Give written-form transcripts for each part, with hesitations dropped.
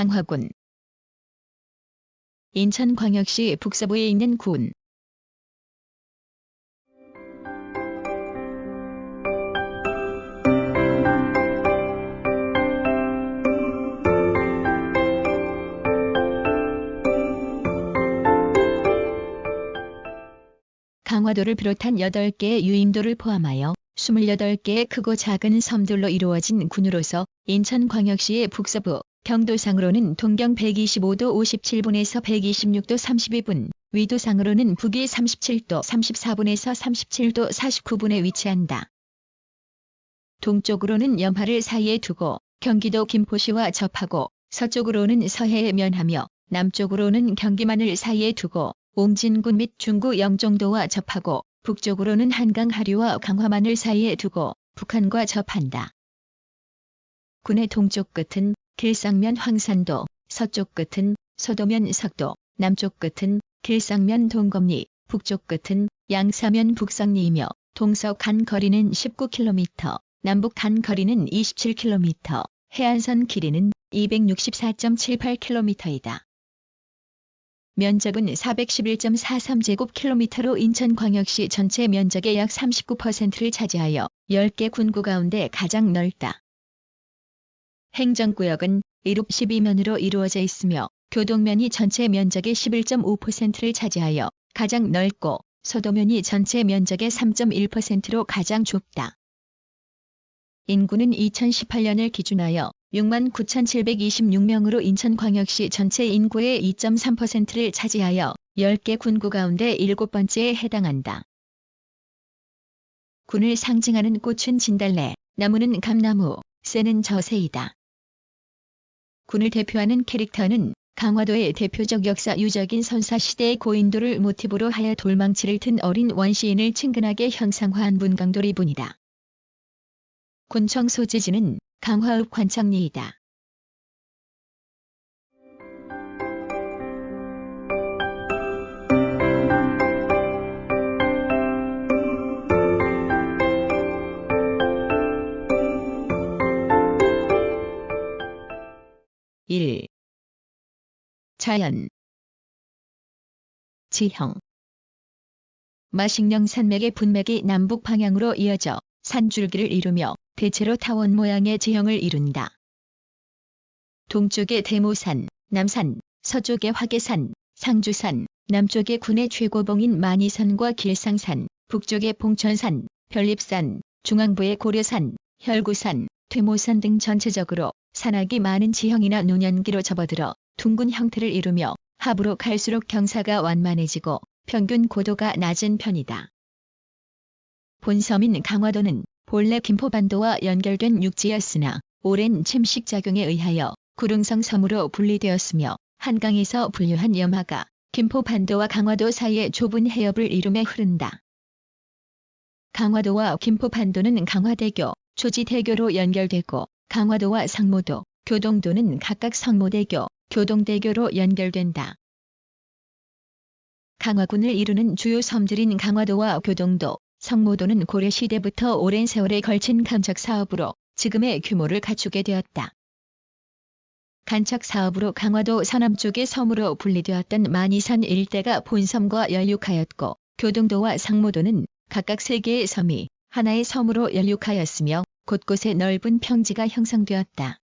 강화군. 인천광역시 북서부에 있는 군. 강화도를 비롯한 8개의 유임도를 포함하여 28개의 크고 작은 섬들로 이루어진 군으로서 인천광역시의 북서부, 경도상으로는 동경 125도 57분에서 126도 32분, 위도상으로는 북위 37도 34분에서 37도 49분에 위치한다. 동쪽으로는 염하를 사이에 두고 경기도 김포시와 접하고 서쪽으로는 서해에 면하며 남쪽으로는 경기만을 사이에 두고 옹진군 및 중구 영종도와 접하고 북쪽으로는 한강 하류와 강화만을 사이에 두고 북한과 접한다. 군의 동쪽 끝은 길상면 황산도, 서쪽 끝은 소도면 석도, 남쪽 끝은 길상면 동검리, 북쪽 끝은 양사면 북성리이며 동서 간 거리는 19km, 남북 간 거리는 27km, 해안선 길이는 264.78km이다. 면적은 411.43제곱킬로미터로 인천광역시 전체 면적의 약 39%를 차지하여 10개 군구 가운데 가장 넓다. 행정구역은 1읍 12면으로 이루어져 있으며 교동면이 전체 면적의 11.5%를 차지하여 가장 넓고 소도면이 전체 면적의 3.1%로 가장 좁다. 인구는 2018년을 기준하여 69,726명으로 인천광역시 전체 인구의 2.3%를 차지하여 10개 군구 가운데 7번째에 해당한다. 군을 상징하는 꽃은 진달래, 나무는 감나무, 새는 저새이다. 군을 대표하는 캐릭터는 강화도의 대표적 역사유적인 선사시대의 고인돌을 모티브로 하여 돌망치를 든 어린 원시인을 친근하게 형상화한 문강돌이분이다. 군청 소재지는 강화읍 관청리이다. 일. 자연. 지형. 마식령 산맥의 분맥이 남북 방향으로 이어져 산줄기를 이루며 대체로 타원 모양의 지형을 이룬다. 동쪽에 대모산, 남산, 서쪽에 화계산, 상주산, 남쪽에 군의 최고봉인 만이산과 길상산, 북쪽에 봉천산, 별립산, 중앙부에 고려산, 혈구산, 퇴모산 등 전체적으로 산악이 많은 지형이나 노년기로 접어들어 둥근 형태를 이루며 하부로 갈수록 경사가 완만해지고 평균 고도가 낮은 편이다. 본섬인 강화도는 본래 김포반도와 연결된 육지였으나 오랜 침식작용에 의하여 구릉성 섬으로 분리되었으며 한강에서 분류한 염하가 김포반도와 강화도 사이의 좁은 해협을 이루며 흐른다. 강화도와 김포반도는 강화대교, 초지대교로 연결되고 강화도와 상모도, 교동도는 각각 성모대교, 교동대교로 연결된다. 강화군을 이루는 주요 섬들인 강화도와 교동도, 성모도는 고려시대부터 오랜 세월에 걸친 간척사업으로 지금의 규모를 갖추게 되었다. 간척사업으로 강화도 서남쪽의 섬으로 분리되었던 만이산 일대가 본섬과 연륙하였고 교동도와 상모도는 각각 3개의 섬이 하나의 섬으로 연륙하였으며 곳곳에 넓은 평지가 형성되었다.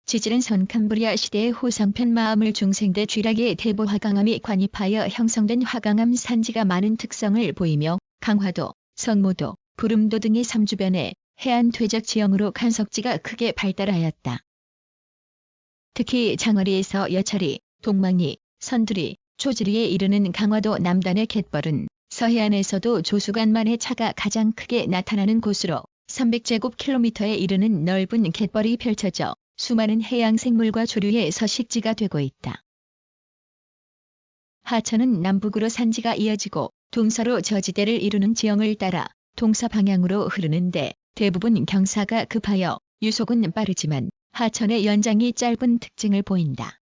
지질은 선캄브리아 시대의 호성편 마을 중생대 쥐락의 대보 화강암이 관입하여 형성된 화강암 산지가 많은 특성을 보이며 강화도, 성모도, 부름도 등의 섬주변에 해안 퇴적 지형으로 간석지가 크게 발달하였다. 특히 장어리에서 여철이, 동망리, 선두리, 초지리에 이르는 강화도 남단의 갯벌은 서해안에서도 조수간만의 차가 가장 크게 나타나는 곳으로 300제곱킬로미터에 이르는 넓은 갯벌이 펼쳐져 수많은 해양생물과 조류의 서식지가 되고 있다. 하천은 남북으로 산지가 이어지고 동서로 저지대를 이루는 지형을 따라 동서 방향으로 흐르는데 대부분 경사가 급하여 유속은 빠르지만 하천의 연장이 짧은 특징을 보인다.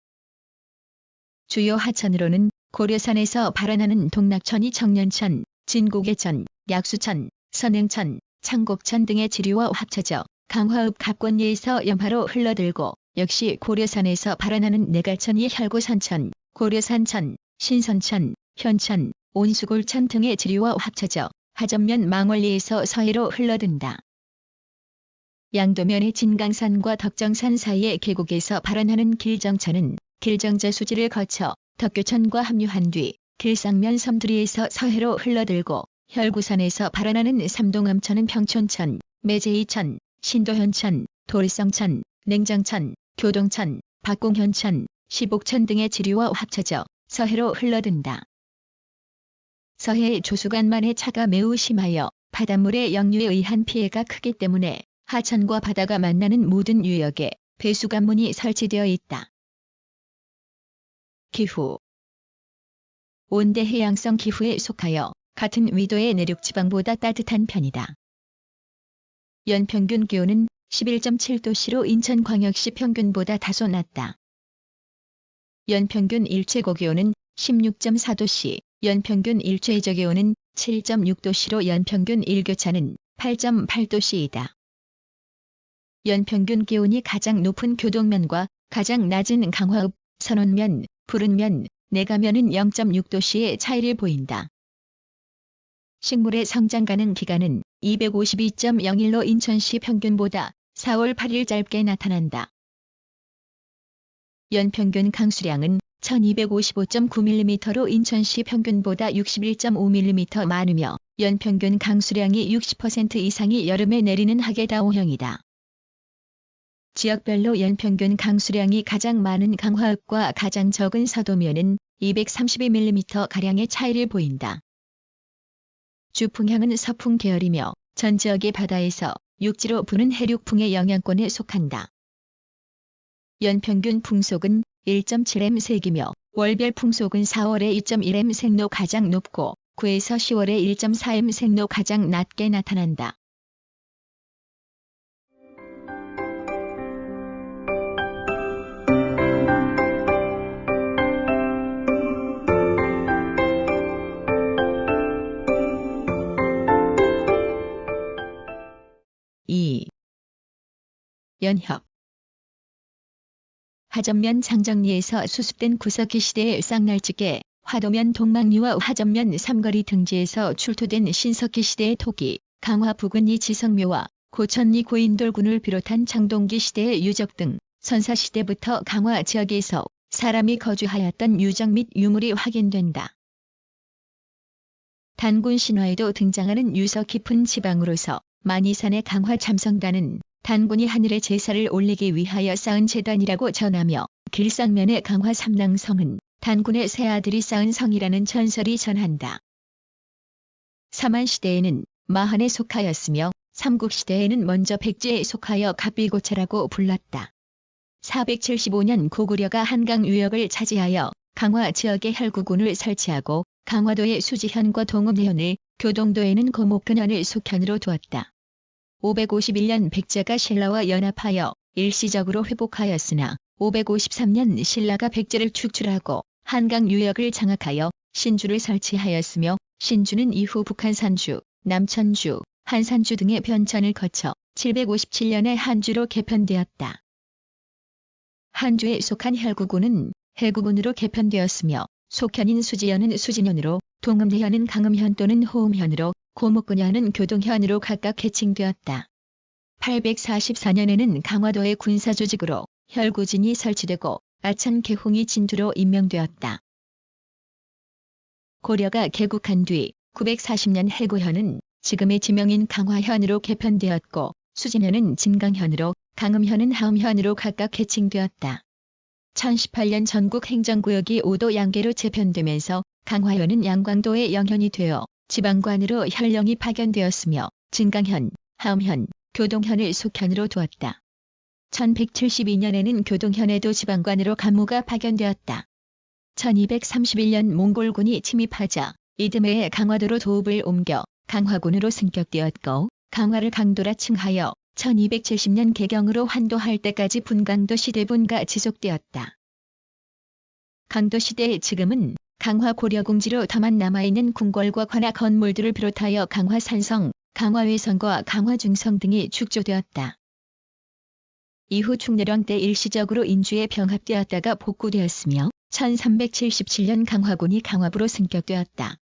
주요 하천으로는 고려산에서 발원하는 동락천이 청년천, 진고개천, 약수천, 선행천, 창곡천 등의 지류와 합쳐져 강화읍 갑권리에서 염하로 흘러들고 역시 고려산에서 발원하는 내갈천이 혈구산천, 고려산천, 신선천, 현천, 온수골천 등의 지류와 합쳐져 하전면 망원리에서 서해로 흘러든다. 양도면의 진강산과 덕정산 사이의 계곡에서 발원하는 길정천은 길정저 수지를 거쳐 덕교천과 합류한 뒤 길상면 섬두리에서 서해로 흘러들고 혈구산에서 발원하는 삼동암천은 평촌천, 매제이천, 신도현천, 돌성천, 냉정천, 교동천, 박공현천, 시복천 등의 지류와 합쳐져 서해로 흘러든다. 서해의 조수간만의 차가 매우 심하여 바닷물의 역류에 의한 피해가 크기 때문에 하천과 바다가 만나는 모든 유역에 배수관문이 설치되어 있다. 기후. 온대 해양성 기후에 속하여 같은 위도의 내륙지방보다 따뜻한 편이다. 연평균 기온은 11.7도씨로 인천광역시 평균보다 다소 낮다. 연평균 일최고기온은 16.4도씨, 연평균 일최저기온은 7.6도씨로 연평균 일교차는 8.8도씨이다. 연평균 기온이 가장 높은 교동면과 가장 낮은 강화읍, 선원면, 푸른면, 내가면은 0.6도씨의 차이를 보인다. 식물의 성장 가능 기간은 252.01로 인천시 평균보다 4월 8일 짧게 나타난다. 연평균 강수량은 1255.9mm로 인천시 평균보다 61.5mm 많으며 연평균 강수량이 60% 이상이 여름에 내리는 하계다오형이다. 지역별로 연평균 강수량이 가장 많은 강화읍과 가장 적은 서도면은 232mm가량의 차이를 보인다. 주풍향은 서풍 계열이며 전 지역의 바다에서 육지로 부는 해륙풍의 영향권에 속한다. 연평균 풍속은 1.7m 세기며 월별 풍속은 4월에 2.1m 생로 가장 높고 9에서 10월에 1.4m 생로 가장 낮게 나타난다. 연협. 하전면 장정리에서 수습된 구석기 시대의 쌍날찌개, 화도면 동막리와 하전면 삼거리 등지에서 출토된 신석기 시대의 토기, 강화 부근리 지성묘와 고천리 고인돌군을 비롯한 장동기 시대의 유적 등 선사시대부터 강화 지역에서 사람이 거주하였던 유적 및 유물이 확인된다. 단군 신화에도 등장하는 유서 깊은 지방으로서 만이산의 강화 참성단은 단군이 하늘에 제사를 올리기 위하여 쌓은 제단이라고 전하며 길상면의 강화 삼랑성은 단군의 세 아들이 쌓은 성이라는 전설이 전한다. 삼한시대에는 마한에 속하였으며 삼국시대에는 먼저 백제에 속하여 갑비고차라고 불렀다. 475년 고구려가 한강 유역을 차지하여 강화 지역에 혈구군을 설치하고 강화도의 수지현과 동음현을, 교동도에는 고목근현을 속현으로 두었다. 551년 백제가 신라와 연합하여 일시적으로 회복하였으나 553년 신라가 백제를 축출하고 한강 유역을 장악하여 신주를 설치하였으며 신주는 이후 북한산주, 남천주, 한산주 등의 변천을 거쳐 757년에 한주로 개편되었다. 한주에 속한 혈구군은 해구군으로 개편되었으며 속현인 수지현은 수진현으로, 동음현은 강음현 또는 호음현으로, 고목근현은 교동현으로 각각 개칭되었다. 844년에는 강화도의 군사조직으로 혈구진이 설치되고 아천 개홍이 진두로 임명되었다. 고려가 개국한 뒤 940년 해구현은 지금의 지명인 강화현으로 개편되었고 수진현은 진강현으로, 강음현은 하음현으로 각각 개칭되었다. 1018년 전국 행정구역이 5도 양계로 재편되면서 강화현은 양광도의 영현이 되어 지방관으로 현령이 파견되었으며 진강현, 하음현, 교동현을 속현으로 두었다. 1172년에는 교동현에도 지방관으로 간무가 파견되었다. 1231년 몽골군이 침입하자 이듬해에 강화도로 도읍을 옮겨 강화군으로 승격되었고 강화를 강도라 칭하여 1270년 개경으로 환도할 때까지 분강도 시대분가 지속되었다. 강도 시대의 지금은 강화 고려궁지로 다만 남아있는 궁궐과 관악 건물들을 비롯하여 강화 산성, 강화 외성과 강화 중성 등이 축조되었다. 이후 충렬왕 때 일시적으로 인주에 병합되었다가 복구되었으며 1377년 강화군이 강화부로 승격되었다.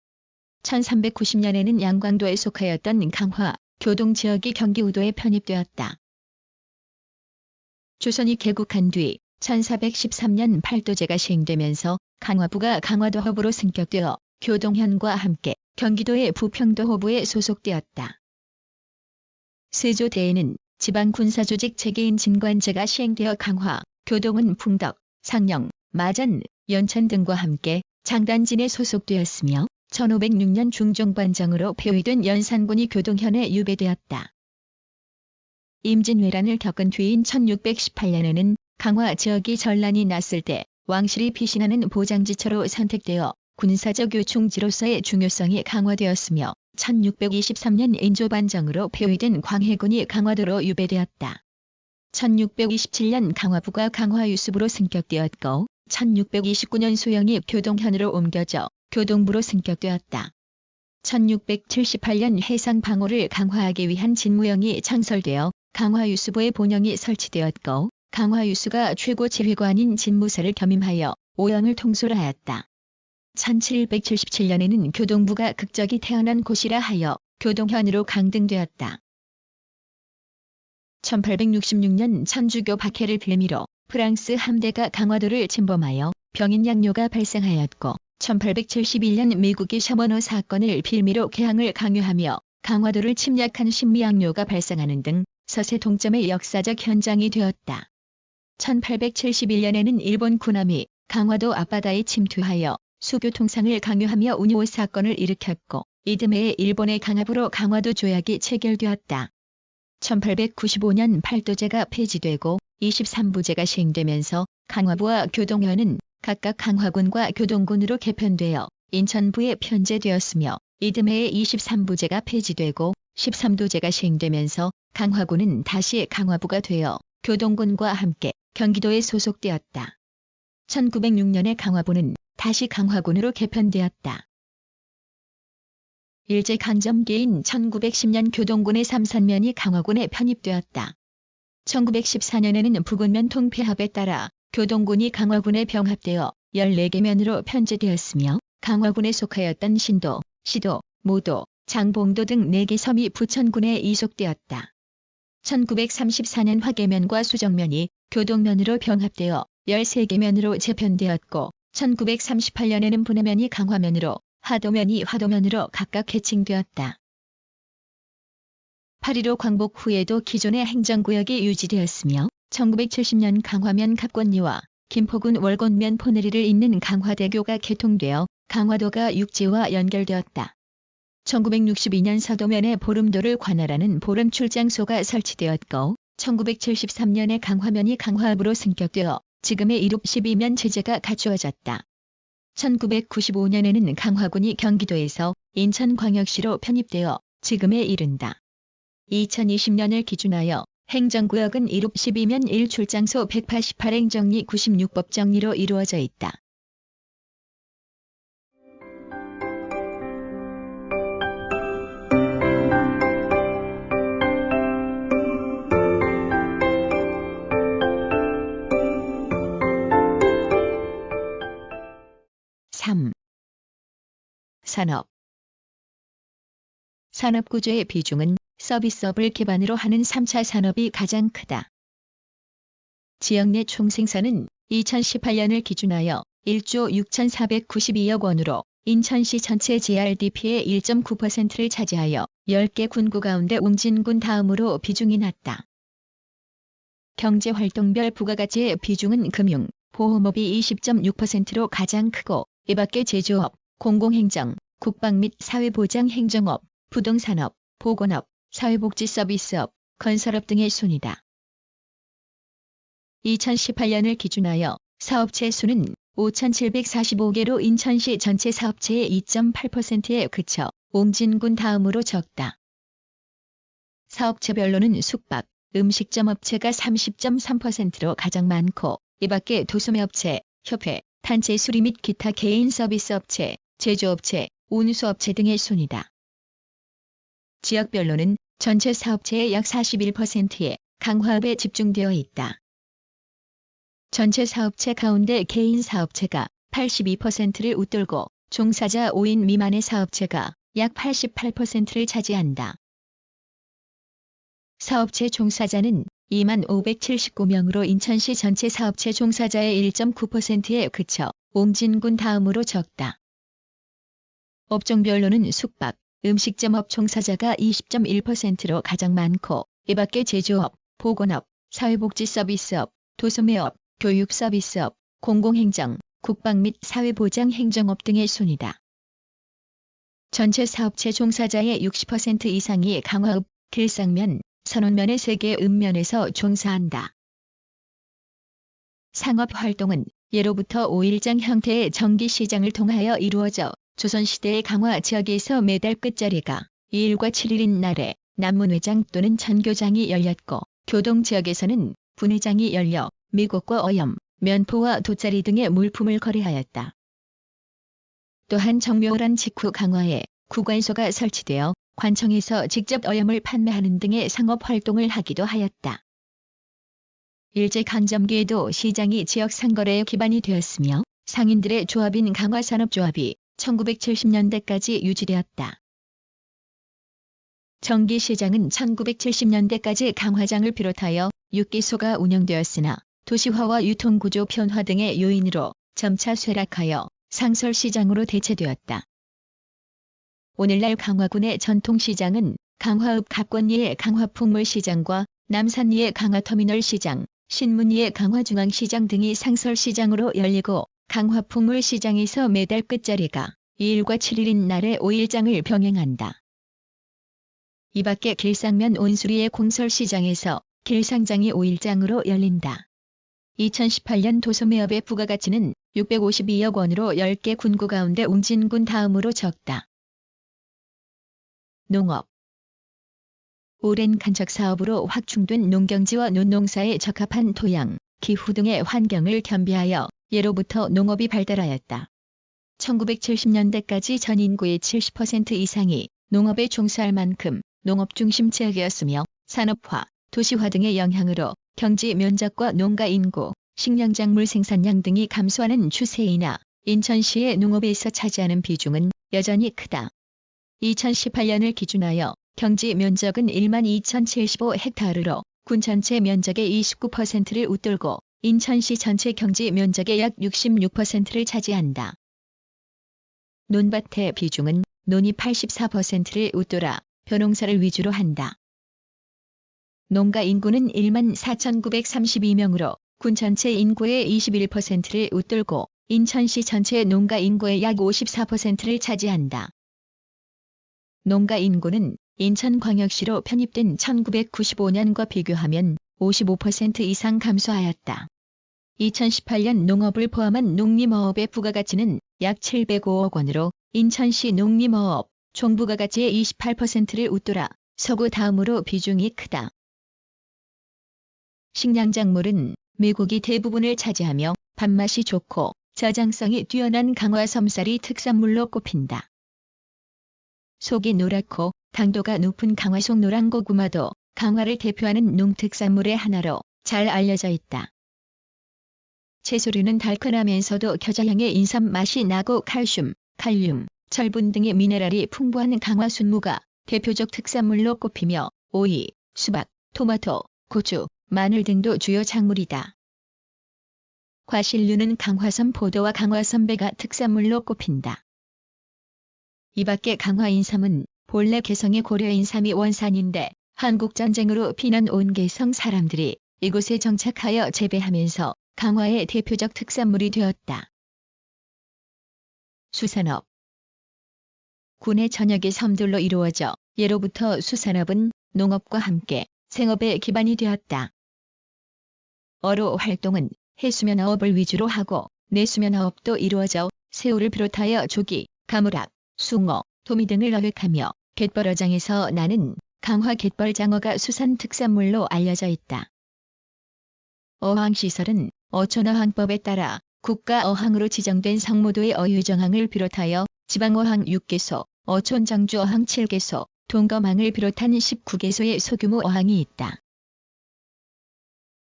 1390년에는 양광도에 속하였던 강화, 교동 지역이 경기 우도에 편입되었다. 조선이 개국한 뒤 1413년 팔도제가 시행되면서 강화부가 강화도 허부로 승격되어 교동현과 함께 경기도의 부평도 허부에 소속되었다. 세조대에는 지방군사조직 체계인 진관제가 시행되어 강화, 교동은 풍덕, 상령, 마전, 연천 등과 함께 장단진에 소속되었으며 1506년 중종반정으로 폐위된 연산군이 교동현에 유배되었다. 임진왜란을 겪은 뒤인 1618년에는 강화 지역이 전란이 났을 때 왕실이 피신하는 보장지처로 선택되어 군사적 요충지로서의 중요성이 강화되었으며 1623년 인조반정으로 폐위된 광해군이 강화도로 유배되었다. 1627년 강화부가 강화유수부로 승격되었고 1629년 수영이 교동현으로 옮겨져 교동부로 승격되었다. 1678년 해상 방어를 강화하기 위한 진무영이 창설되어 강화유수부의 본영이 설치되었고 강화유수가 최고 지휘관인 진무사를 겸임하여 오영을 통솔하였다. 1777년에는 교동부가 극적이 태어난 곳이라 하여 교동현으로 강등되었다. 1866년 천주교 박해를 빌미로 프랑스 함대가 강화도를 침범하여 병인 양요가 발생하였고 1871년 미국이 셔먼호 사건을 빌미로 개항을 강요하며 강화도를 침략한 신미양요가 발생하는 등 서세 동점의 역사적 현장이 되었다. 1871년에는 일본 군함이 강화도 앞바다에 침투하여 수교통상을 강요하며 운요 사건을 일으켰고 이듬해에 일본의 강압으로 강화도 조약이 체결되었다. 1895년 팔도제가 폐지되고 23부제가 시행되면서 강화부와 교동현은 각각 강화군과 교동군으로 개편되어 인천부에 편제되었으며 이듬해에 23부제가 폐지되고 13도제가 시행되면서 강화군은 다시 강화부가 되어 교동군과 함께 경기도에 소속되었다. 1906년에 강화부는 다시 강화군으로 개편되었다. 일제강점기인 1910년 교동군의 삼산면이 강화군에 편입되었다. 1914년에는 부군면 통폐합에 따라 교동군이 강화군에 병합되어 14개 면으로 편제되었으며 강화군에 속하였던 신도, 시도, 모도, 장봉도 등 4개 섬이 부천군에 이속되었다. 1934년 화계면과 수정면이 교동면으로 병합되어 13개 면으로 재편되었고 1938년에는 분해면이 강화면으로 하도면이 화도면으로 각각 개칭되었다. 8.15 광복 후에도 기존의 행정구역이 유지되었으며 1970년 강화면 갑권리와 김포군 월곤면 포내리를 잇는 강화대교가 개통되어 강화도가 육지와 연결되었다. 1962년 서도면에 보름도를 관할하는 보름 출장소가 설치되었고 1973년에 강화면이 강화읍으로 승격되어 지금의 1읍 12면 체제가 갖추어졌다. 1995년에는 강화군이 경기도에서 인천광역시로 편입되어 지금에 이른다. 2020년을 기준하여 행정구역은 1읍 12면 1출장소 188행정리 96법 정리로 이루어져 있다. 산업. 산업구조의 비중은 서비스업을 기반으로 하는 3차 산업이 가장 크다. 지역 내 총생산은 2018년을 기준하여 1조 6,492억 원으로 인천시 전체 GRDP의 1.9%를 차지하여 10개 군구 가운데 웅진군 다음으로 비중이 낮다. 경제활동별 부가가치의 비중은 금융, 보험업이 20.6%로 가장 크고 이밖에 제조업, 공공행정, 국방 및 사회보장행정업, 부동산업, 보건업, 사회복지서비스업, 건설업 등의 순이다. 2018년을 기준하여 사업체 수는 5,745개로 인천시 전체 사업체의 2.8%에 그쳐 웅진군 다음으로 적다. 사업체별로는 숙박, 음식점 업체가 30.3%로 가장 많고 이밖에 도소매업체, 협회, 단체 수리 및 기타 개인 서비스 업체, 제조업체, 운수업체 등의 순이다. 지역별로는 전체 사업체의 약 41%에 강화업에 집중되어 있다. 전체 사업체 가운데 개인 사업체가 82%를 웃돌고 종사자 5인 미만의 사업체가 약 88%를 차지한다. 사업체 종사자는 2579명으로 인천시 전체 사업체 종사자의 1.9%에 그쳐 옹진군 다음으로 적다. 업종별로는 숙박, 음식점업 종사자가 20.1%로 가장 많고 이 밖에 제조업, 보건업, 사회복지 서비스업, 도소매업, 교육 서비스업, 공공행정, 국방 및 사회보장 행정업 등의 순이다. 전체 사업체 종사자의 60% 이상이 강화읍, 길상면, 선원면의 3개 읍면에서 종사한다. 상업활동은 예로부터 5일장 형태의 정기시장을 통하여 이루어져 조선시대의 강화 지역에서 매달 끝자리가 2일과 7일인 날에 남문회장 또는 전교장이 열렸고 교동지역에서는 분회장이 열려 미국과 어염, 면포와 돗자리 등의 물품을 거래하였다. 또한 정묘란 직후 강화에 구관소가 설치되어 관청에서 직접 어염을 판매하는 등의 상업활동을 하기도 하였다. 일제강점기에도 시장이 지역 상거래의 기반이 되었으며 상인들의 조합인 강화산업조합이 1970년대까지 유지되었다. 정기시장은 1970년대까지 강화장을 비롯하여 6개소가 운영되었으나 도시화와 유통구조 변화 등의 요인으로 점차 쇠락하여 상설시장으로 대체되었다. 오늘날 강화군의 전통시장은 강화읍 갑권리의 강화풍물시장과 남산리의 강화터미널 시장, 신문리의 강화중앙시장 등이 상설시장으로 열리고 강화풍물시장에서 매달 끝자리가 2일과 7일인 날에 5일장을 병행한다. 이 밖에 길상면 온수리의 공설시장에서 길상장이 5일장으로 열린다. 2018년 도소매업의 부가가치는 652억 원으로 10개 군구 가운데 옹진군 다음으로 적다. 농업. 오랜 간척 사업으로 확충된 농경지와 논농사에 적합한 토양, 기후 등의 환경을 겸비하여 예로부터 농업이 발달하였다. 1970년대까지 전 인구의 70% 이상이 농업에 종사할 만큼 농업 중심 지역이었으며 산업화, 도시화 등의 영향으로 경지 면적과 농가 인구, 식량작물 생산량 등이 감소하는 추세이나 인천시의 농업에서 차지하는 비중은 여전히 크다. 2018년을 기준하여 경지 면적은 12,075헥타르로 군 전체 면적의 29%를 웃돌고 인천시 전체 경지 면적의 약 66%를 차지한다. 논밭의 비중은 논이 84%를 웃돌아 벼농사를 위주로 한다. 농가 인구는 14,932명으로 군 전체 인구의 21%를 웃돌고 인천시 전체 농가 인구의 약 54%를 차지한다. 농가 인구는 인천광역시로 편입된 1995년과 비교하면 55% 이상 감소하였다. 2018년 농업을 포함한 농림어업의 부가가치는 약 705억 원으로 인천시 농림어업 총부가가치의 28%를 웃돌아 서구 다음으로 비중이 크다. 식량작물은 밀고기 대부분을 차지하며 밥맛이 좋고 저장성이 뛰어난 강화섬쌀이 특산물로 꼽힌다. 속이 노랗고 당도가 높은 강화속 노란고구마도 강화를 대표하는 농특산물의 하나로 잘 알려져 있다. 채소류는 달큰하면서도 겨자향의 인삼 맛이 나고 칼슘, 칼륨, 철분 등의 미네랄이 풍부한 강화 순무가 대표적 특산물로 꼽히며 오이, 수박, 토마토, 고추, 마늘 등도 주요 작물이다. 과실류는 강화섬 포도와 강화섬 배가 특산물로 꼽힌다. 이 밖에 강화인삼은 본래 개성의 고려인삼이 원산인데 한국전쟁으로 피난 온 개성 사람들이 이곳에 정착하여 재배하면서 강화의 대표적 특산물이 되었다. 수산업. 군의 전역의 섬들로 이루어져 예로부터 수산업은 농업과 함께 생업의 기반이 되었다. 어로 활동은 해수면어업을 위주로 하고 내수면어업도 이루어져 새우를 비롯하여 조기, 가물악, 숭어, 도미 등을 어획하며 갯벌어장에서 나는 강화 갯벌장어가 수산 특산물로 알려져 있다. 어항시설은 어촌어항법에 따라 국가어항으로 지정된 성모도의 어유정항을 비롯하여 지방어항 6개소, 어촌정주어항 7개소, 동검항을 비롯한 19개소의 소규모 어항이 있다.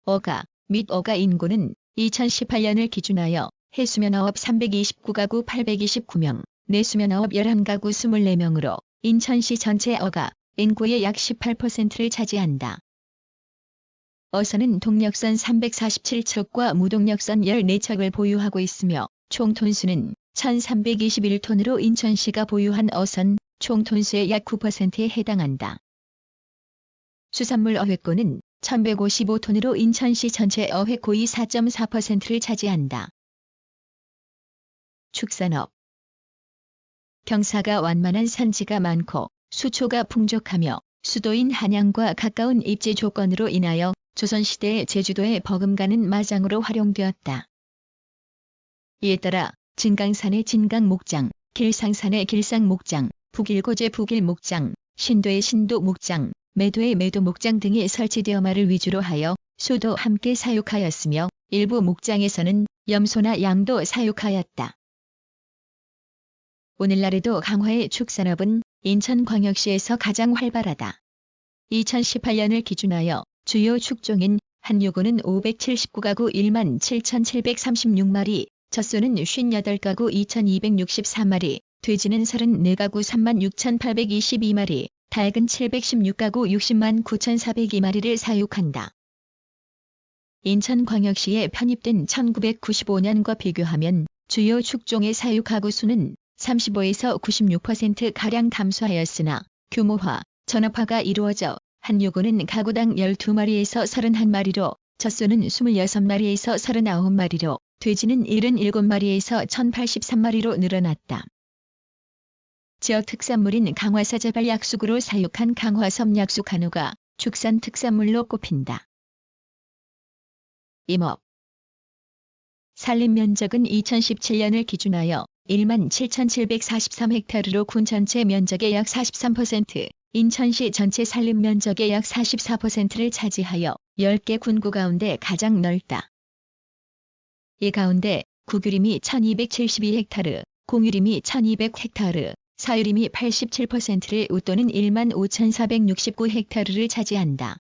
어가 및 어가 인구는 2018년을 기준하여 해수면어업 329가구 829명, 내수면어업 11가구 24명으로 인천시 전체 어가 인구의 약 18%를 차지한다. 어선은 동력선 347척과 무동력선 14척을 보유하고 있으며 총 톤수는 1321톤으로 인천시가 보유한 어선 총 톤수의 약 9%에 해당한다. 수산물 어획고는 1155톤으로 인천시 전체 어획고의 4.4%를 차지한다. 축산업. 경사가 완만한 산지가 많고 수초가 풍족하며 수도인 한양과 가까운 입지 조건으로 인하여 조선시대의 제주도의 버금가는 마장으로 활용되었다. 이에 따라 진강산의 진강목장, 길상산의 길상목장, 북일고제 북일목장, 신도의 신도목장, 매도의 매도목장 등이 설치되어 말을 위주로 하여 소도 함께 사육하였으며 일부 목장에서는 염소나 양도 사육하였다. 오늘날에도 강화의 축산업은 인천광역시에서 가장 활발하다. 2018년을 기준하여 주요 축종인 한유고는 579가구 17,736마리, 젖소는 58가구 2,264마리, 돼지는 34가구 36,822마리, 닭은 716가구 60만 9,402마리를 사육한다. 인천광역시에 편입된 1995년과 비교하면 주요 축종의 사육가구 수는 35에서 96%가량 감소하였으나 규모화, 전업화가 이루어져 한유고는 가구당 12마리에서 31마리로, 젖소는 26마리에서 39마리로, 돼지는 77마리에서 1083마리로 늘어났다. 지역 특산물인 강화사 제발 약숙으로 사육한 강화섬 약숙 한우가 축산 특산물로 꼽힌다. 임업. 산림 면적은 2017년을 기준하여 17,743헥타르로 군 전체 면적의 약 43%, 인천시 전체 산림 면적의 약 44%를 차지하여 10개 군구 가운데 가장 넓다. 이 가운데 구규림이 1,272헥타르, 공유림이 1,200헥타르, 사유림이 87%를 웃도는 15,469헥타르를 차지한다.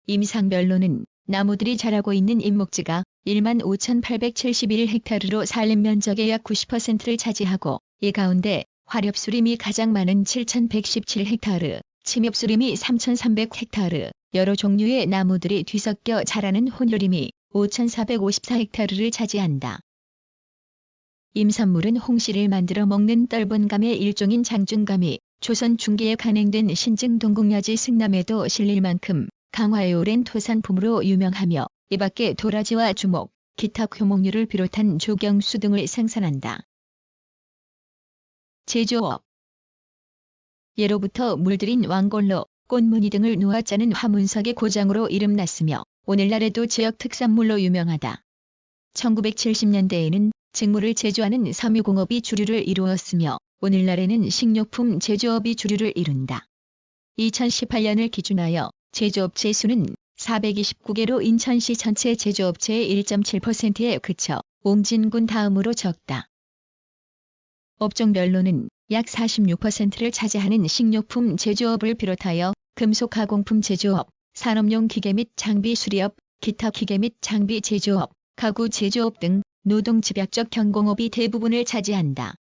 임상별로는 나무들이 자라고 있는 임목지가 15,871헥타르로 산림 면적의 약 90%를 차지하고 이 가운데 화렵수림이 가장 많은 7,117헥타르, 침엽수림이 3,300헥타르, 여러 종류의 나무들이 뒤섞여 자라는 혼효림이 5,454헥타르를 차지한다. 임산물은 홍시를 만들어 먹는 떫은감의 일종인 장준감이 조선 중기에 간행된 신증 동국여지 승남에도 실릴 만큼 강화의 오랜 토산품으로 유명하며 이 밖에 도라지와 주목, 기타 효목류를 비롯한 조경수 등을 생산한다. 제조업. 예로부터 물들인 왕골로 꽃무늬 등을 놓아 짜는 화문석의 고장으로 이름났으며 오늘날에도 지역 특산물로 유명하다. 1970년대에는 직물을 제조하는 섬유공업이 주류를 이루었으며 오늘날에는 식료품 제조업이 주류를 이룬다. 2018년을 기준하여 제조업체 수는 429개로 인천시 전체 제조업체의 1.7%에 그쳐 옹진군 다음으로 적다. 업종별로는 약 46%를 차지하는 식료품 제조업을 비롯하여 금속가공품 제조업, 산업용 기계 및 장비 수리업, 기타 기계 및 장비 제조업, 가구 제조업 등 노동집약적 경공업이 대부분을 차지한다.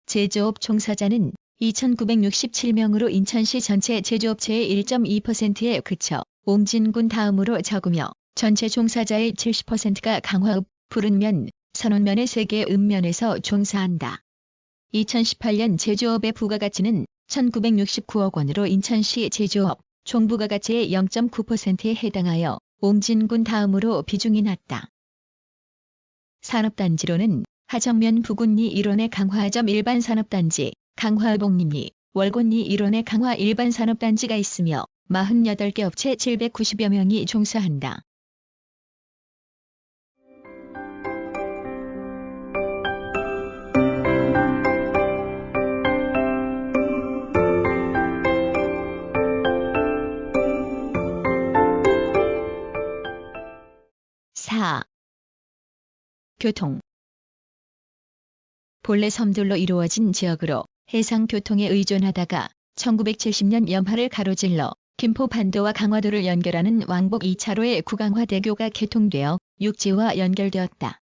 제조업 종사자는 2,967명으로 인천시 전체 제조업체의 1.2%에 그쳐 옹진군 다음으로 적으며 전체 종사자의 70%가 강화읍, 푸른면, 선원면의 3개 읍면에서 종사한다. 2018년 제조업의 부가가치는 1,969억 원으로 인천시 제조업 총 부가가치의 0.9%에 해당하여 옹진군 다음으로 비중이 낮다. 산업단지로는 하정면 부군리 일원의 강화점 일반산업단지, 강화봉림리, 월곤리 일원의 강화 일반산업단지가 있으며 48개 업체 790여 명이 종사한다. 교통. 본래 섬들로 이루어진 지역으로 해상교통에 의존하다가 1970년 염화를 가로질러 김포반도와 강화도를 연결하는 왕복 2차로의 구강화대교가 개통되어 육지와 연결되었다.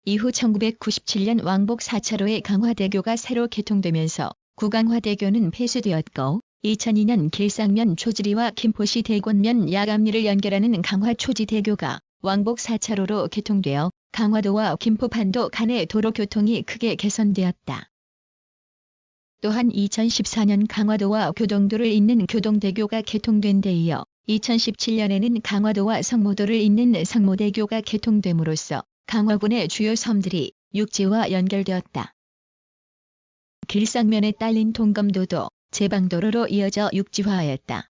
이후 1997년 왕복 4차로의 강화대교가 새로 개통되면서 구강화대교는 폐쇄되었고 2002년 길상면 초지리와 김포시 대권면 야감리를 연결하는 강화초지대교가 왕복 4차로로 개통되어 강화도와 김포반도 간의 도로교통이 크게 개선되었다. 또한 2014년 강화도와 교동도를 잇는 교동대교가 개통된 데 이어 2017년에는 강화도와 성모도를 잇는 성모대교가 개통됨으로써 강화군의 주요 섬들이 육지와 연결되었다. 길상면에 딸린 동검도도 제방도로로 이어져 육지화하였다.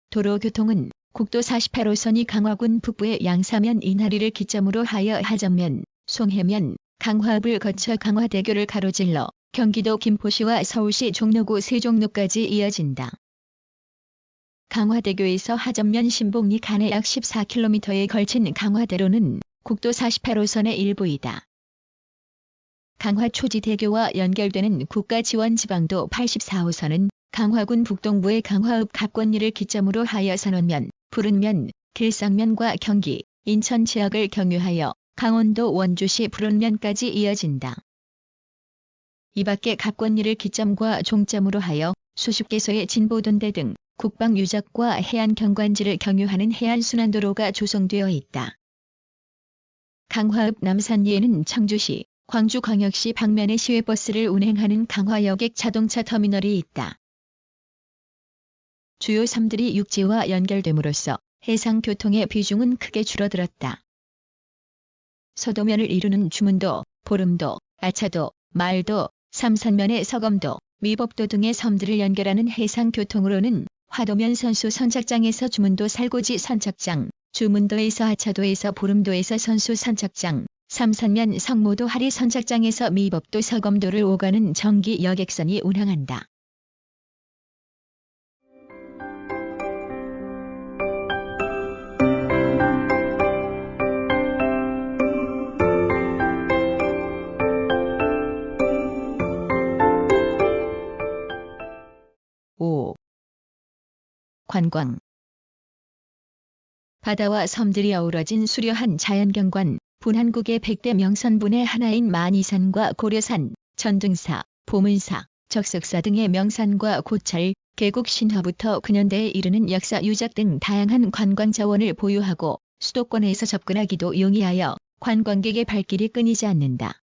도로교통은 국도 48호선이 강화군 북부의 양사면 인하리를 기점으로 하여 하전면, 송해면, 강화읍을 거쳐 강화대교를 가로질러 경기도 김포시와 서울시 종로구 세종로까지 이어진다. 강화대교에서 하전면 신봉리 간의 약 14km에 걸친 강화대로는 국도 48호선의 일부이다. 강화초지대교와 연결되는 국가지원지방도 84호선은 강화군 북동부의 강화읍 갑권리를 기점으로 하여 산원면, 푸른면, 길상면과 경기, 인천 지역을 경유하여 강원도 원주시 푸른면까지 이어진다. 이 밖에 갑권리를 기점과 종점으로 하여 수십 개소의 진보돈대 등 국방 유적과 해안 경관지를 경유하는 해안순환도로가 조성되어 있다. 강화읍 남산리에는 청주시, 광주광역시 방면의 시외버스를 운행하는 강화여객 자동차 터미널이 있다. 주요 섬들이 육지와 연결됨으로써 해상교통의 비중은 크게 줄어들었다. 서도면을 이루는 주문도, 보름도, 아차도, 말도, 삼산면의 서검도, 미법도 등의 섬들을 연결하는 해상교통으로는 화도면 선수 선착장에서 주문도 살고지 선착장, 주문도에서 아차도에서 보름도에서 선수 선착장, 삼산면 성모도 하리 선착장에서 미법도 서검도를 오가는 정기 여객선이 운항한다. 관광. 바다와 섬들이 어우러진 수려한 자연경관, 분한국의 100대 명선분의 하나인 만이산과 고려산, 전등사, 보문사, 적석사 등의 명산과 고철, 계곡 신화부터 근현대에 이르는 역사 유적 등 다양한 관광 자원을 보유하고 수도권에서 접근하기도 용이하여 관광객의 발길이 끊이지 않는다.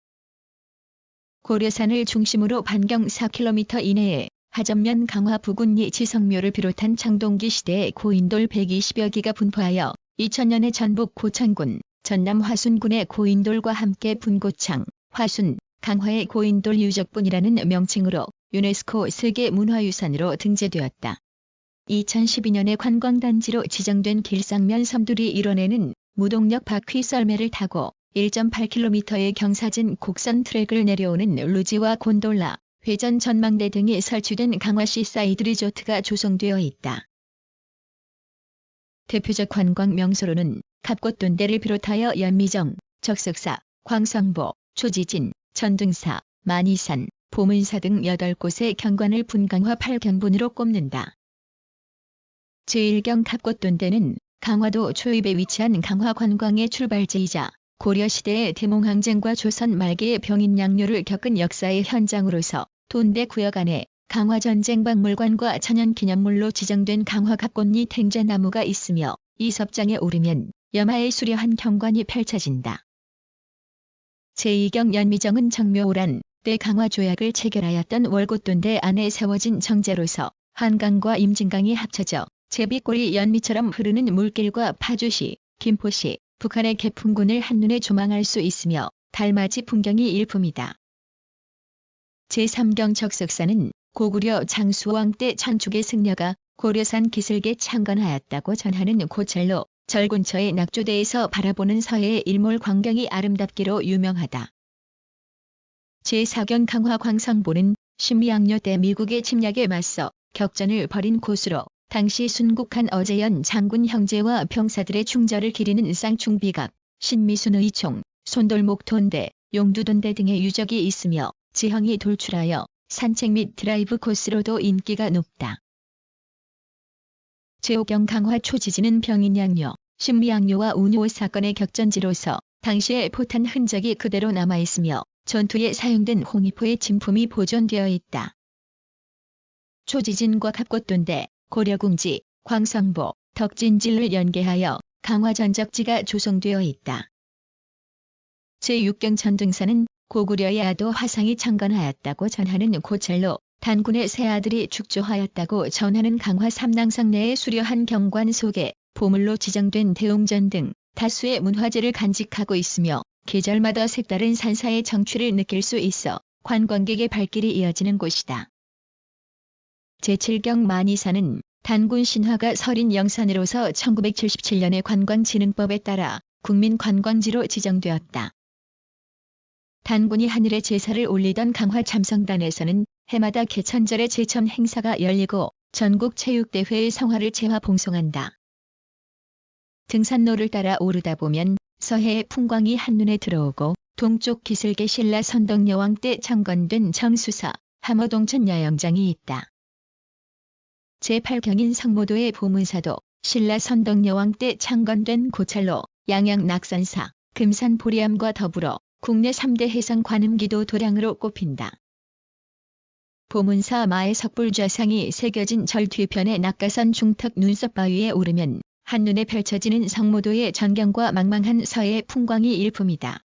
고려산을 중심으로 반경 4km 이내에 하전면 강화 부군리 지성묘를 비롯한 창동기 시대의 고인돌 120여 기가 분포하여 2000년에 전북 고창군, 전남 화순군의 고인돌과 함께 분고창, 화순, 강화의 고인돌 유적분이라는 명칭으로 유네스코 세계문화유산으로 등재되었다. 2012년에 관광단지로 지정된 길상면 섬들이 이뤄내는 무동력 바퀴 썰매를 타고 1.8km의 경사진 곡선 트랙을 내려오는 루지와 곤돌라, 회전 전망대 등이 설치된 강화시 사이드 리조트가 조성되어 있다. 대표적 관광 명소로는 갑곶돈대를 비롯하여 연미정, 적석사, 광성보, 초지진, 전등사, 만이산, 보문사 등 8곳의 경관을 분강화 8경분으로 꼽는다. 제1경 갑곶돈대는 강화도 초입에 위치한 강화 관광의 출발지이자 고려시대의 대몽항쟁과 조선 말기의 병인양요를 겪은 역사의 현장으로서 돈대 구역 안에 강화전쟁박물관과 천연기념물로 지정된 강화 갑곶리 탱자나무가 있으며 이 섭장에 오르면 염하의 수려한 경관이 펼쳐진다. 제2경 연미정은 정묘오란 때 강화 조약을 체결하였던 월곶돈대 안에 세워진 정제로서 한강과 임진강이 합쳐져 제비꼬리 연미처럼 흐르는 물길과 파주시, 김포시, 북한의 개풍군을 한눈에 조망할 수 있으며 달맞이 풍경이 일품이다. 제3경 적석사는 고구려 장수왕 때 천축의 승려가 고려산 기슭에 창건하였다고 전하는 고철로 절군처의 낙조대에서 바라보는 서해의 일몰 광경이 아름답기로 유명하다. 제4경 강화 광성보는 신미양요 때 미국의 침략에 맞서 격전을 벌인 곳으로 당시 순국한 어제연 장군 형제와 병사들의 충절을 기리는 쌍충비각, 신미순의 총, 손돌목 돈대, 용두돈대 등의 유적이 있으며 지형이 돌출하여 산책 및 드라이브 코스로도 인기가 높다. 최옥경 강화 초지지는 병인양요, 신미양요와 운요 사건의 격전지로서 당시의 포탄 흔적이 그대로 남아있으며 전투에 사용된 홍위포의 진품이 보존되어 있다. 초지진과 갑곶돈대, 고려궁지, 광성보, 덕진지를 연계하여 강화전적지가 조성되어 있다. 제6경 전등사는 고구려의 아도 화상이 창건하였다고 전하는 고찰로 단군의 세 아들이 축조하였다고 전하는 강화 삼낭성 내의 수려한 경관 속에 보물로 지정된 대웅전 등 다수의 문화재를 간직하고 있으며 계절마다 색다른 산사의 정취를 느낄 수 있어 관광객의 발길이 이어지는 곳이다. 제7경 만이산은 단군 신화가 서린 영산으로서 1977년의 관광진흥법에 따라 국민관광지로 지정되었다. 단군이 하늘에 제사를 올리던 강화 참성단에서는 해마다 개천절에 제천 행사가 열리고 전국 체육대회의 성화를 제화 봉송한다. 등산로를 따라 오르다 보면 서해의 풍광이 한눈에 들어오고 동쪽 기슭에 신라 선덕여왕 때 창건된 정수사 함어동천 야영장이 있다. 제8경인 성모도의 보문사도 신라 선덕여왕 때 창건된 고찰로 양양 낙산사, 금산 보리암과 더불어 국내 3대 해성 관음기도 도량으로 꼽힌다. 보문사 마의 석불좌상이 새겨진 절 뒤편의 낙가산 중턱 눈썹 바위에 오르면 한눈에 펼쳐지는 성모도의 전경과 망망한 서해의 풍광이 일품이다.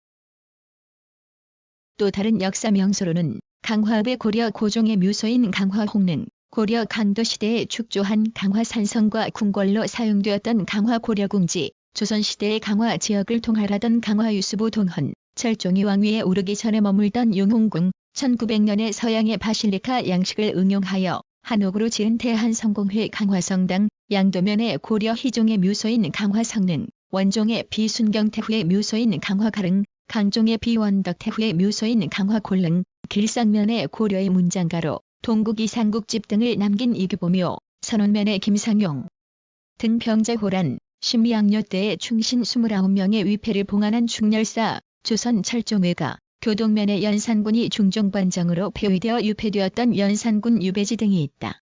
또 다른 역사 명소로는 강화읍의 고려 고종의 묘소인 강화홍릉, 고려 강도 시대에 축조한 강화산성과 궁궐로 사용되었던 강화고려궁지, 조선시대의 강화 지역을 통할하던 강화유수부 동헌, 철종이 왕위에 오르기 전에 머물던 용홍궁, 1900년에 서양의 바실리카 양식을 응용하여 한옥으로 지은 대한성공회 강화성당, 양도면의 고려 희종의 묘소인 강화성릉, 원종의 비순경태후의 묘소인 강화가릉, 강종의 비원덕태후의 묘소인 강화골릉, 길상면의 고려의 문장가로 동국 이상국집 등을 남긴 이규보묘, 선원면의 김상용 등 병자호란, 신미양요 때의 충신 29명의 위패를 봉안한 충렬사, 조선 철종외가, 교동면의 연산군이 중종반정으로 폐위되어 유폐되었던 연산군 유배지 등이 있다.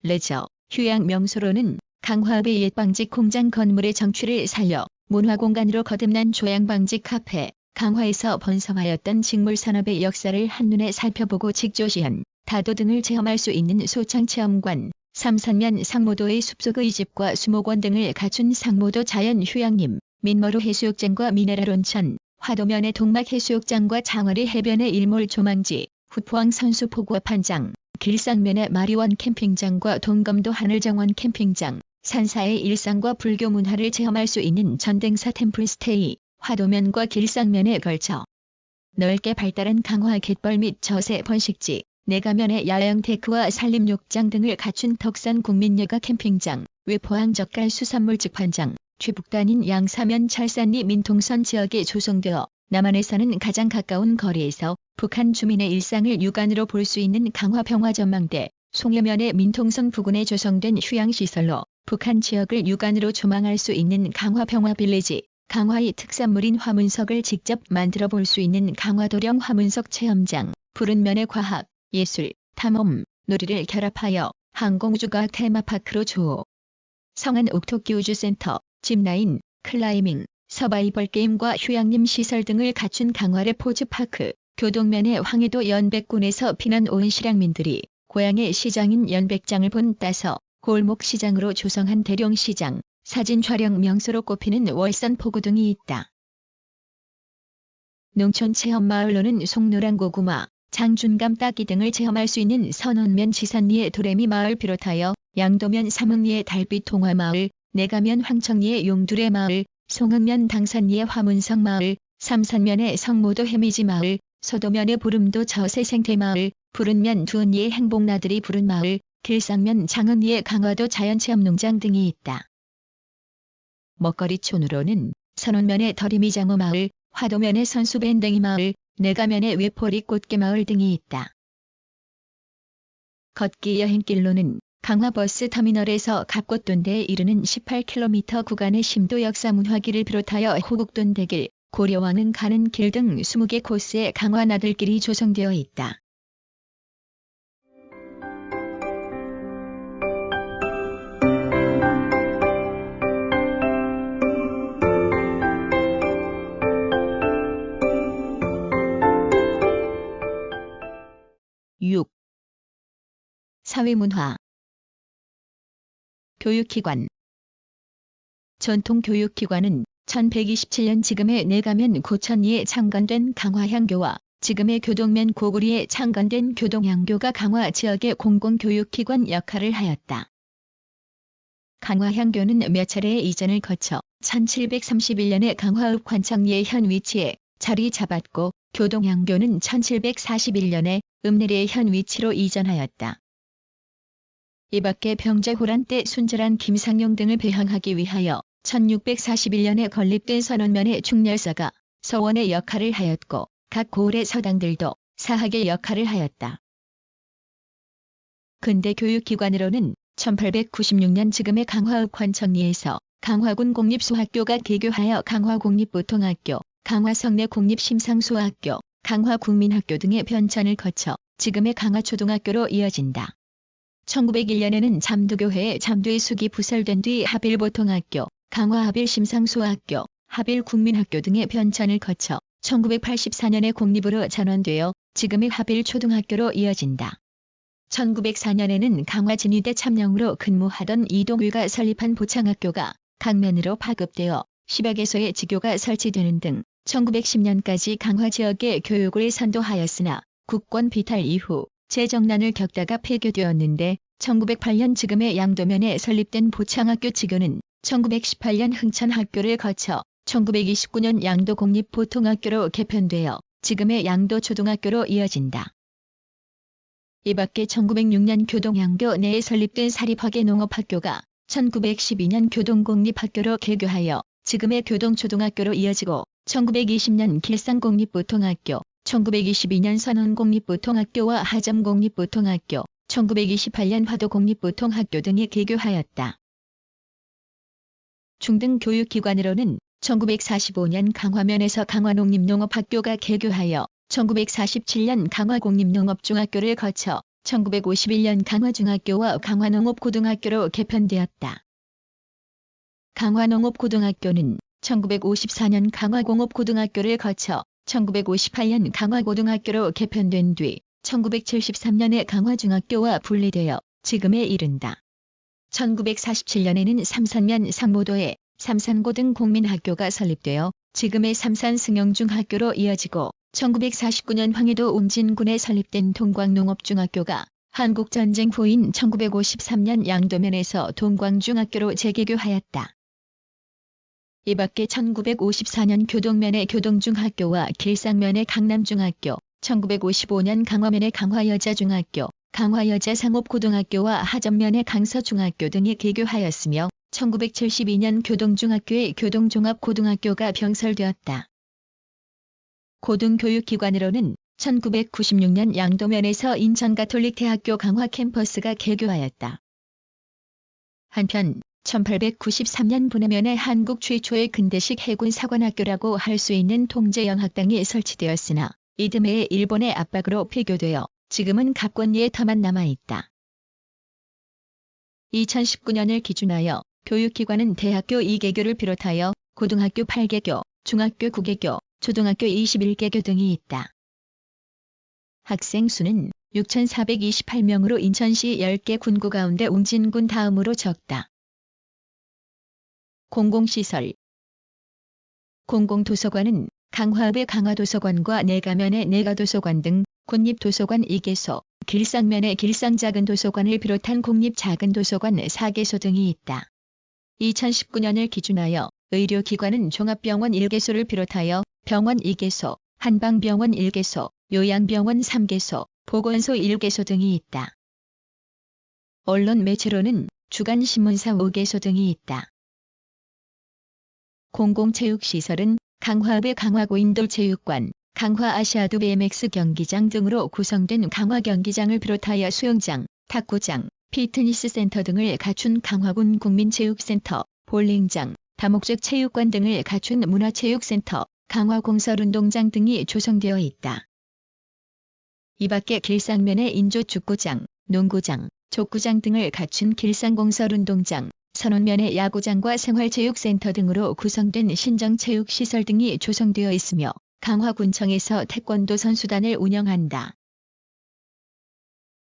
레저, 휴양 명소로는 강화읍의 옛 방직 공장 건물의 정취를 살려 문화공간으로 거듭난 조양방직 카페, 강화에서 번성하였던 직물산업의 역사를 한눈에 살펴보고 직조시현, 다도 등을 체험할 수 있는 소창체험관, 삼산면 상모도의 숲속의 집과 수목원 등을 갖춘 상모도 자연휴양림, 민머루 해수욕장과 미네랄 온천, 화도면의 동막 해수욕장과 장어리 해변의 일몰 조망지, 후포항 선수 포구판장, 길상면의 마리원 캠핑장과 동검도 하늘정원 캠핑장, 산사의 일상과 불교 문화를 체험할 수 있는 전등사 템플스테이, 화도면과 길상면에 걸쳐 넓게 발달한 강화 갯벌 및 저세 번식지, 내가면의 야영테크와 산림욕장 등을 갖춘 덕산 국민여가 캠핑장, 외포항 젓갈 수산물 직판장, 최북단인 양사면 철산리 민통선 지역에 조성되어 남한에서는 가장 가까운 거리에서 북한 주민의 일상을 육안으로 볼 수 있는 강화 평화전망대, 송여면의 민통선 부근에 조성된 휴양시설로 북한 지역을 육안으로 조망할 수 있는 강화 평화빌리지, 강화의 특산물인 화문석을 직접 만들어 볼 수 있는 강화도령 화문석 체험장, 푸른면의 과학, 예술, 탐험, 놀이를 결합하여 항공우주과학 테마파크로 조호. 성안 옥토끼 우주센터, 짚라인, 클라이밍, 서바이벌 게임과 휴양림 시설 등을 갖춘 강화의 포즈파크, 교동면의 황해도 연백군에서 피난 온 실향민들이 고향의 시장인 연백장을 본 따서 골목시장으로 조성한 대룡시장, 사진 촬영 명소로 꼽히는 월산 포구 등이 있다. 농촌 체험마을로는 송노란 고구마, 장준감 따기 등을 체험할 수 있는 선원면 지산리의 도래미 마을 비롯하여 양도면 삼흥리의 달빛 동화마을, 내가면 황청리의 용두레 마을, 송흥면 당산리의 화문성 마을, 삼산면의 성모도 해미지 마을, 소도면의 부름도 저세 생태 마을, 푸른면 두은리의 행복나들이 부른 마을, 길상면 장흥리의 강화도 자연체험농장 등이 있다. 먹거리촌으로는 선원면의 더리미장어 마을, 화도면의 선수밴댕이 마을, 내가면의 외포리 꽃게마을 등이 있다. 걷기 여행길로는 강화버스 터미널에서 갑곶돈대에 이르는 18km 구간의 심도 역사 문화길을 비롯하여 호국돈대길, 고려왕은 가는 길 등 20개 코스의 강화 나들길이 조성되어 있다. (6) 사회문화 교육기관 전통교육기관은 1127년 지금의 내가면 고천리에 창건된 강화향교와 지금의 교동면 고구리에 창건된 교동향교가 강화 지역의 공공교육기관 역할을 하였다. 강화향교는 몇 차례의 이전을 거쳐 1731년에 강화읍 관청리의 현 위치에 자리 잡았고 교동향교는 1741년에 읍내리의 현 위치로 이전하였다. 이 밖에 병자호란 때 순절한 김상용 등을 배양하기 위하여 1641년에 건립된 선원면의 충렬사가 서원의 역할을 하였고 각 고을의 서당들도 사학의 역할을 하였다. 근대 교육기관으로는 1896년 지금의 강화읍 관청리에서 강화군 공립소학교가 개교하여 강화국립보통학교, 강화성내 공립심상소학교, 강화국민학교 등의 변천을 거쳐 지금의 강화초등학교로 이어진다. 1901년에는 잠두교회의 잠두의 숙이 부설된 뒤 하빌보통학교, 강화하빌심상소학교, 하빌국민학교 등의 변천을 거쳐 1984년에 공립으로 전원되어 지금의 하빌초등학교로 이어진다. 1904년에는 강화진위대 참령으로 근무하던 이동규가 설립한 보창학교가 강면으로 파급되어 10여 개소의 지교가 설치되는 등 1910년까지 강화 지역의 교육을 선도하였으나 국권 비탈 이후 재정난을 겪다가 폐교되었는데 1908년 지금의 양도면에 설립된 보창학교 지교는 1918년 흥천학교를 거쳐 1929년 양도공립보통학교로 개편되어 지금의 양도초등학교로 이어진다. 이 밖에 1906년 교동향교 내에 설립된 사립학예 농업학교가 1912년 교동공립학교로 개교하여 지금의 교동초등학교로 이어지고 1920년 길산공립보통학교, 1922년 선원공립보통학교와 하점공립보통학교, 1928년 화도공립보통학교 등이 개교하였다. 중등교육기관으로는 1945년 강화면에서 강화농림농업학교가 개교하여 1947년 강화공립농업중학교를 거쳐 1951년 강화중학교와 강화농업고등학교로 개편되었다. 강화농업고등학교는 1954년 강화공업고등학교를 거쳐 1958년 강화고등학교로 개편된 뒤 1973년에 강화중학교와 분리되어 지금에 이른다. 1947년에는 삼산면 상모도에 삼산고등공민학교가 설립되어 지금의 삼산승영중학교로 이어지고 1949년 황해도 웅진군에 설립된 동광농업중학교가 한국전쟁 후인 1953년 양도면에서 동광중학교로 재개교하였다. 이 밖에 1954년 교동면의 교동중학교와 길상면의 강남중학교, 1955년 강화면의 강화여자중학교, 강화여자상업고등학교와 하점면의 강서중학교 등이 개교하였으며 1972년 교동중학교의 교동종합고등학교가 병설되었다. 고등교육기관으로는 1996년 양도면에서 인천가톨릭대학교 강화캠퍼스가 개교하였다. 한편 1893년 분해면에 한국 최초의 근대식 해군사관학교라고 할 수 있는 통제영학당이 설치되었으나 이듬해 일본의 압박으로 폐교되어 지금은 갑권리에 터만 남아있다. 2019년을 기준하여 교육기관은 대학교 2개교를 비롯하여 고등학교 8개교, 중학교 9개교, 초등학교 21개교 등이 있다. 학생 수는 6,428명으로 인천시 10개 군구 가운데 웅진군 다음으로 적다. 공공시설 공공도서관은 강화읍의 강화도서관과 내가면의 내가도서관 등 군립도서관 2개소, 길상면의 길상작은도서관을 비롯한 공립작은도서관 4개소 등이 있다. 2019년을 기준하여 의료기관은 종합병원 1개소를 비롯하여 병원 2개소, 한방병원 1개소, 요양병원 3개소, 보건소 1개소 등이 있다. 언론 매체로는 주간신문사 5개소 등이 있다. 공공체육시설은 강화읍의 강화고인돌체육관, 강화아시아드 BMX 경기장 등으로 구성된 강화경기장을 비롯하여 수영장, 탁구장, 피트니스 센터 등을 갖춘 강화군 국민체육센터, 볼링장, 다목적 체육관 등을 갖춘 문화체육센터, 강화공설운동장 등이 조성되어 있다. 이 밖에 길상면에 인조축구장, 농구장, 족구장 등을 갖춘 길상공설운동장, 선원면에 야구장과 생활체육센터 등으로 구성된 신정체육시설 등이 조성되어 있으며 강화군청에서 태권도 선수단을 운영한다.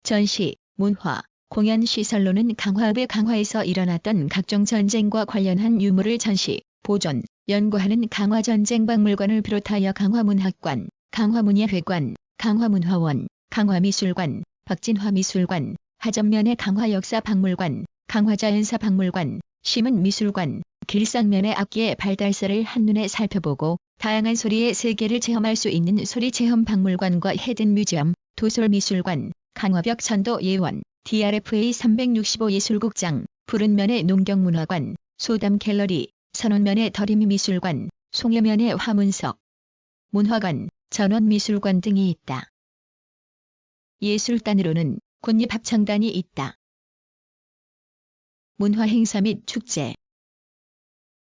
전시, 문화, 공연 시설로는 강화읍의 강화에서 일어났던 각종 전쟁과 관련한 유물을 전시, 보존, 연구하는 강화전쟁박물관을 비롯하여 강화문학관, 강화문예회관, 강화문화원, 강화미술관, 박진화미술관, 하전면의 강화역사박물관, 강화자연사박물관, 시문미술관, 길상면의 악기의 발달설을 한눈에 살펴보고 다양한 소리의 세계를 체험할 수 있는 소리체험박물관과 헤든뮤지엄, 도솔미술관, 강화벽 천도예원, DRFA 365 예술국장, 푸른면의 농경문화관, 소담갤러리, 선원면의 더림미술관, 송여면의 화문석, 문화관, 전원미술관 등이 있다. 예술단으로는 군립합창단이 있다. 문화행사 및 축제.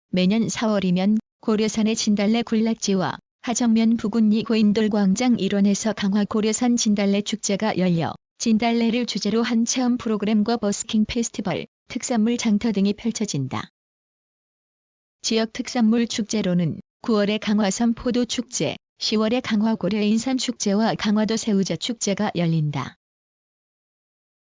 매년 4월이면 고려산의 진달래 군락지와 하정면 부군리 고인돌광장 일원에서 강화 고려산 진달래 축제가 열려 진달래를 주제로 한 체험 프로그램과 버스킹 페스티벌, 특산물 장터 등이 펼쳐진다. 지역 특산물 축제로는 9월에 강화섬 포도축제, 10월에 강화 고려인삼축제와 강화도 새우젓 축제가 열린다.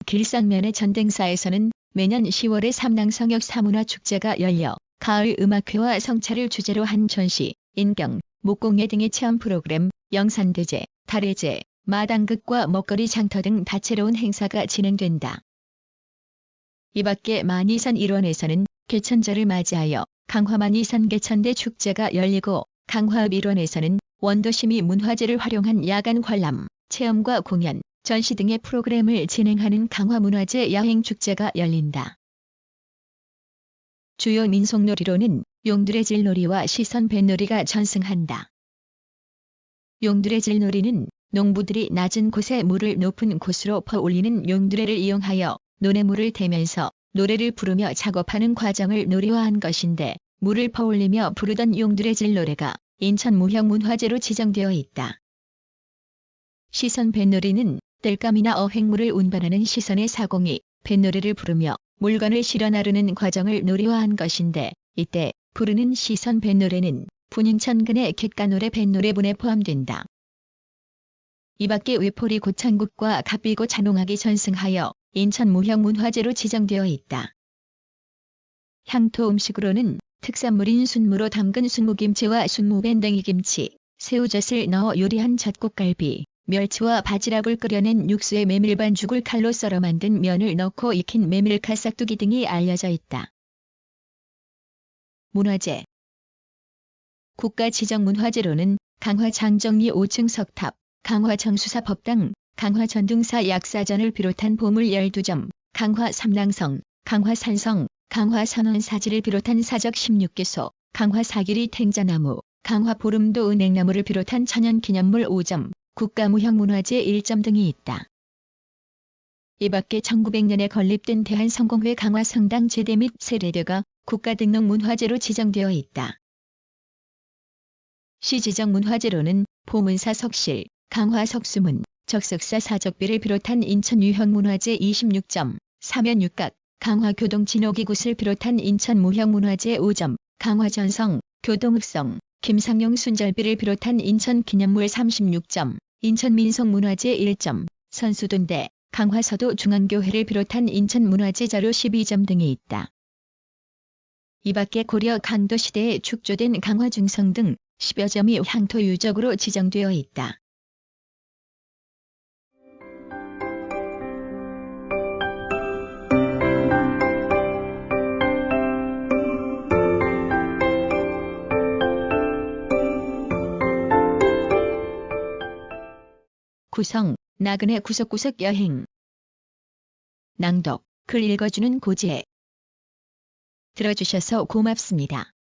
길상면의 전등사에서는 매년 10월에 삼랑성역 사문화축제가 열려 가을 음악회와 성차를 주제로 한 전시, 인경, 목공예 등의 체험 프로그램, 영산대제, 달해제, 마당극과 먹거리 장터 등 다채로운 행사가 진행된다. 이 밖에 만이산 일원에서는 개천절을 맞이하여 강화만이산 개천대 축제가 열리고 강화읍 일원에서는 원도심이 문화재를 활용한 야간 관람, 체험과 공연, 전시 등의 프로그램을 진행하는 강화문화재 야행축제가 열린다. 주요 민속놀이로는 용두레질놀이와 시선뱃놀이가 전승한다. 용두레질놀이는 농부들이 낮은 곳에 물을 높은 곳으로 퍼올리는 용두레를 이용하여 논에 물을 대면서 노래를 부르며 작업하는 과정을 놀이화한 것인데 물을 퍼올리며 부르던 용두레질 노래가 인천 무형문화재로 지정되어 있다. 시선 뱃놀이는 땔감이나 어획물을 운반하는 시선의 사공이 뱃노래를 부르며 물건을 실어 나르는 과정을 놀이화한 것인데 이때 부르는 시선 뱃노래는 분인천근의 객가노래 뱃노래분에 포함된다. 이 밖에 외포리 고창국과 갑비고 잔홍악이 전승하여 인천 무형문화재로 지정되어 있다. 향토 음식으로는 특산물인 순무로 담근 순무김치와 순무밴댕이김치, 새우젓을 넣어 요리한 젖국갈비, 멸치와 바지락을 끓여낸 육수에 메밀반죽을 칼로 썰어 만든 면을 넣고 익힌 메밀카 싹두기 등이 알려져 있다. 문화재. 국가지정문화재로는 강화 장정리 5층 석탑, 강화 정수사법당, 강화 전등사 약사전을 비롯한 보물 12점, 강화 삼랑성, 강화 산성, 강화 선원사지를 비롯한 사적 16개소, 강화 사기리 탱자나무, 강화 보름도 은행나무를 비롯한 천연기념물 5점, 국가무형문화재 1점 등이 있다. 이 밖에 1900년에 건립된 대한성공회 강화성당 제대 및 세례대가 국가등록문화재로 지정되어 있다. 시지정문화재로는 포문사 석실, 강화 석수문, 적석사 사적비를 비롯한 인천 유형문화재 26점, 사면육각, 강화 교동진호기굿을 비롯한 인천 무형문화재 5점, 강화 전성, 교동읍성, 김상용 순절비를 비롯한 인천 기념물 36점, 인천 민속문화재 1점, 선수돈대, 강화 서도 중앙교회를 비롯한 인천 문화재 자료 12점 등이 있다. 이 밖에 고려 강도 시대에 축조된 강화 중성 등 10여 점이 향토 유적으로 지정되어 있다. 구성, 나그네 구석구석 여행. 낭독, 글 읽어주는 고지혜. 들어주셔서 고맙습니다.